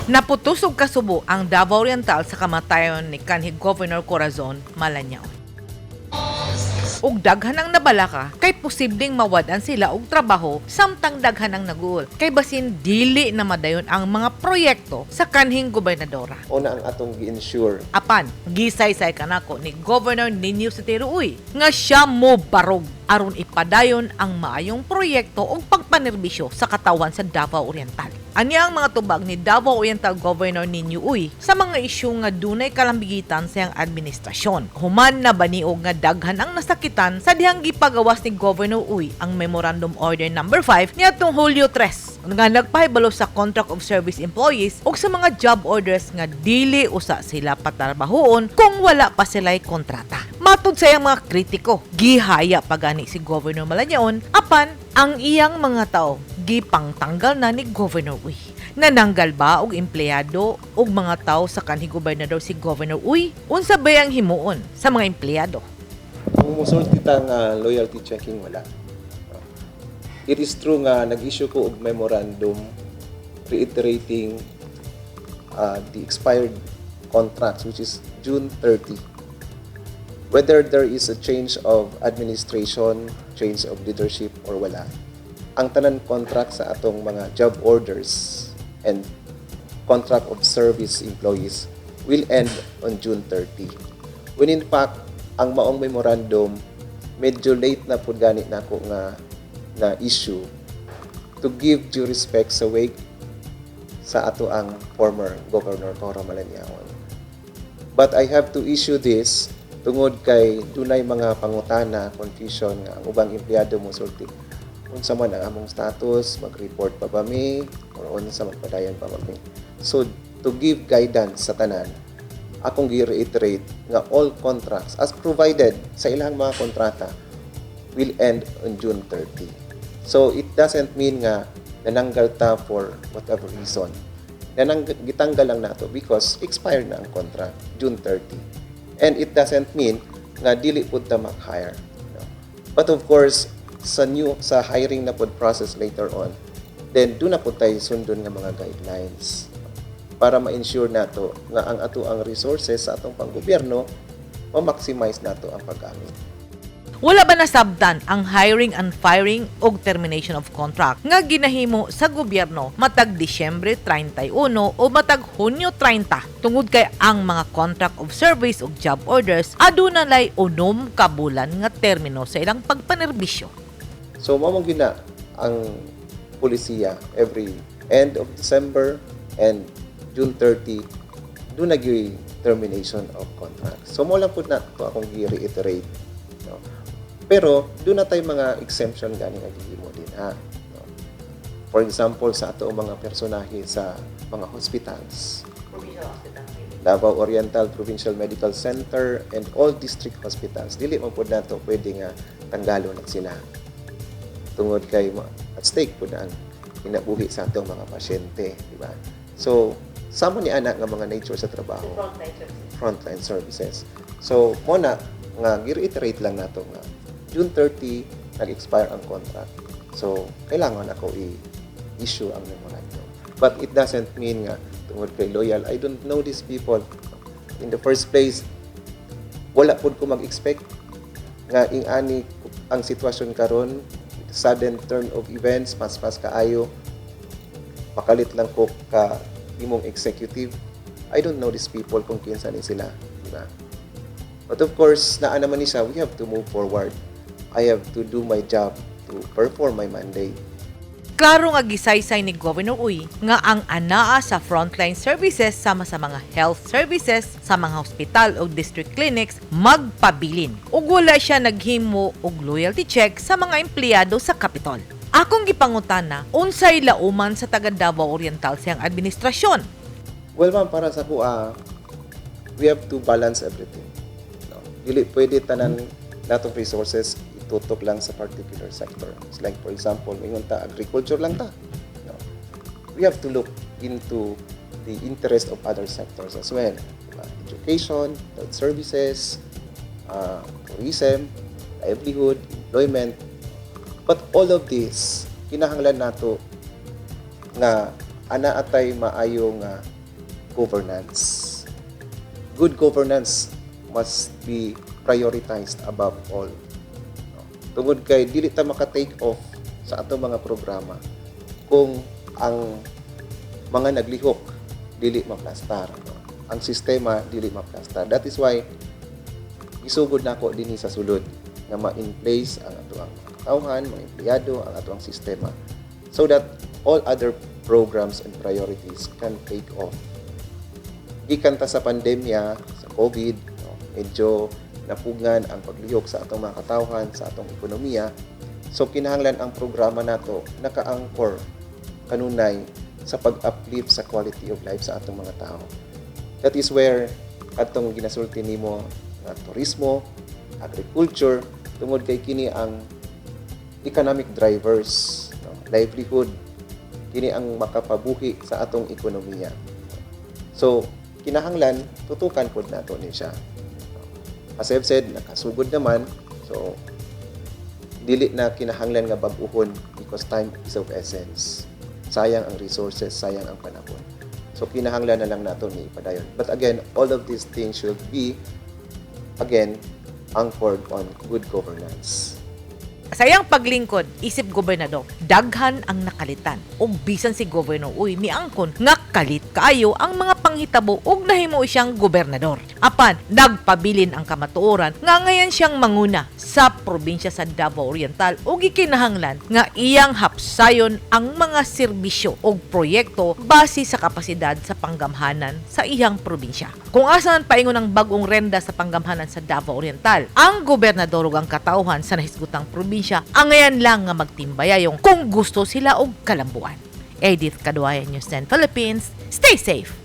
Naputos og kasubo ang Davao Oriental sa kamatayon ni kanhi Governor Corazon Malanyaon. Ug daghan ang nabalaka kay posibleng mawadan sila og trabaho samtang daghan ang naguol kay basin dili na madayon ang mga proyekto sa kanhing gobernadora. Una ang atong gi-ensure Apan, gisaysay kanako ni Governor Nino Setiruoy nga siya mo barog aron ipadayon ang maayong proyekto o pagpanerbisyo sa katawan sa Davao Oriental. Anya ang mga tubag ni Davao Oriental Governor Nino Uy sa mga isyu nga dunay kalambigitan sa iyang administrasyon. Human na baniog nga daghan ang nasakitan sa dihang gipagawas ni Governor Uy ang Memorandum Order No. 5 niadtong Hulyo 3 nga nagpahibalo sa Contract of Service Employees o sa mga job orders nga dili usa sila patrabahoon kung wala pa sila'y kontrata. Matud sa iyang mga kritiko, gihaya pagani si Governor Malanyaon apan ang iyang mga tao gipangtanggal na ni Governor Uy. Nananggal ba og empleyado og mga tao sa kanhi gobernador si Governor Uy? Unsa ba ang himuon sa mga empleyado? kung musulti ta nga loyalty checking wala. It is true nga nag-issue ko og memorandum reiterating the expired contracts which is June 30. Whether there is a change of administration, change of leadership or wala, ang tanan contract sa atong mga job orders and contract of service employees will end on June 30. When in fact, ang maong memorandum, medyo late na po ganit na ako na issue to give due respect sa wake sa ato ang former Governor Cora Malanyaon. But I have to issue this tungod kay dunay mga pangutana, confusion nga ang ubang empleyado mo sulti. Unsa man ang among status, mag-report pa ba mi, or unsa magpadayon pa ba mi. So, to give guidance sa tanan, akong gi-reiterate nga all contracts as provided sa ilang mga kontrata will end on June 30. So, it doesn't mean nga nananggal ta for whatever reason. Gitanggal lang nato because expired na ang contract, June 30. And it doesn't mean nga dili pud ta mag-hire. No? But of course, sa hiring na pod process later on, then doon na po tayo sundon nga mga guidelines para ma-ensure nato nga ang ato ang resources sa atong panggobyerno ma-maximize nato ang paggamit. Wala ba nasabtan ang hiring and firing o termination of contract nga ginahimo sa gobyerno matag Disyembre 31 o matag Hunyo 30 tungod kay ang mga contract of service o job orders aduna lay 6 ka bulan nga termino sa ilang pagpanerbisyo. So mao gina ang polisiya every end of December and June 30 do nagi termination of contracts. So mo lang pud na to akong i-reiterate. No? Pero doon na tayo mga exemption gani nga gihimo din ha. No? For example sa ato mga personahe sa mga hospitals. Davao Oriental Provincial Medical Center and all district hospitals. Dili man pud nato pwede nga tanggalon na sila. Tungod kay at stake po na ang inabuhi sa atong mga pasyente, di ba? So, sama ni anak nga mga nature sa trabaho. Frontline services. So, muna nga gi-reiterate lang nato nga June 30 nag-expire ang contract. So, kailangan ako i-issue ang memorandum. But it doesn't mean nga tungod kay loyal. I don't know these people. In the first place, wala pud ko mag-expect nga ing-ani ang sitwasyon karon, sudden turn of events, pas-pas kaayo, makalit lang ko ka imong executive. I don't know these people kung kinsa ni sila, di ba? But of course, naa naman ni siya, we have to move forward. I have to do my job to perform my mandate. Klaro nga gisaysay ni Governor Uy nga ang anaa sa frontline services sama sa mga health services sa mga hospital o district clinics magpabilin. Ug wala siya naghimo og loyalty check sa mga empleyado sa Capitol. Akong gipangutana, unsay lauman sa taga Davao Oriental siyang administrasyon? Well, ma'am, para sa kuha, we have to balance everything. No? Dili pwede tanan natong resources itutok lang sa particular sector. It's like, for example, mayroon ta, agriculture lang ta. No? We have to look into the interest of other sectors as well. Diba? Education, health services, tourism, livelihood, employment. But all of this, kinahanglan nato nga ana atay maayong governance. Good governance must be prioritized above all. No? Tungod kay dili ta maka-take off sa atong mga programa kung ang mga naglihok dili maplastar. No? Ang sistema dili maplastar. That is why isugod nako dinhi sa sulod nga ma-in place ang atuang tawhan, mga empleyado, ang atuang sistema so that all other programs and priorities can take off. Gikan ta sa pandemya, sa COVID, no, medyo napugan ang paglihok sa atong mga katawhan, sa atong ekonomiya. So kinahanglan ang programa nato naka-anchor kanunay sa pag-uplift sa quality of life sa atong mga tao. That is where atong ginasulti nimo nga turismo, agriculture, tungod kay kini ang economic drivers, no, livelihood, kini ang makapabuhi sa atong ekonomiya. So kinahanglan tutukan pod nato ni siya. As I've said, nakasugod naman. So dili na kinahanglan nga bag-uhon because time is of essence. Sayang ang resources, sayang ang panahon. So kinahanglan na lang nato ni ipadayon. But again, all of these things should be again anchored on good governance. Sa iyang paglingkod, isip gobernador, daghan ang nakalitan. Ug bisan si gobernador, miangkon nga kalit kaayo ang mga panghitabo ug nahimo siyang gobernador. Apan, nagpabilin ang kamatuoran nga ngayon siyang manguna sa probinsya sa Davao Oriental ug gikinahanglan nga iyang hapsayon ang mga serbisyo ug proyekto base sa kapasidad sa panggamhanan sa iyang probinsya. Kung asan paingon ang bagong renda sa panggamhanan sa Davao Oriental, ang gobernador ug ang katawhan sa nahisgutang probinsya ang ngayon lang nga magtimbayayong kung gusto sila og kalambuan. Edith Caduayan, News 10 Philippines. Stay safe!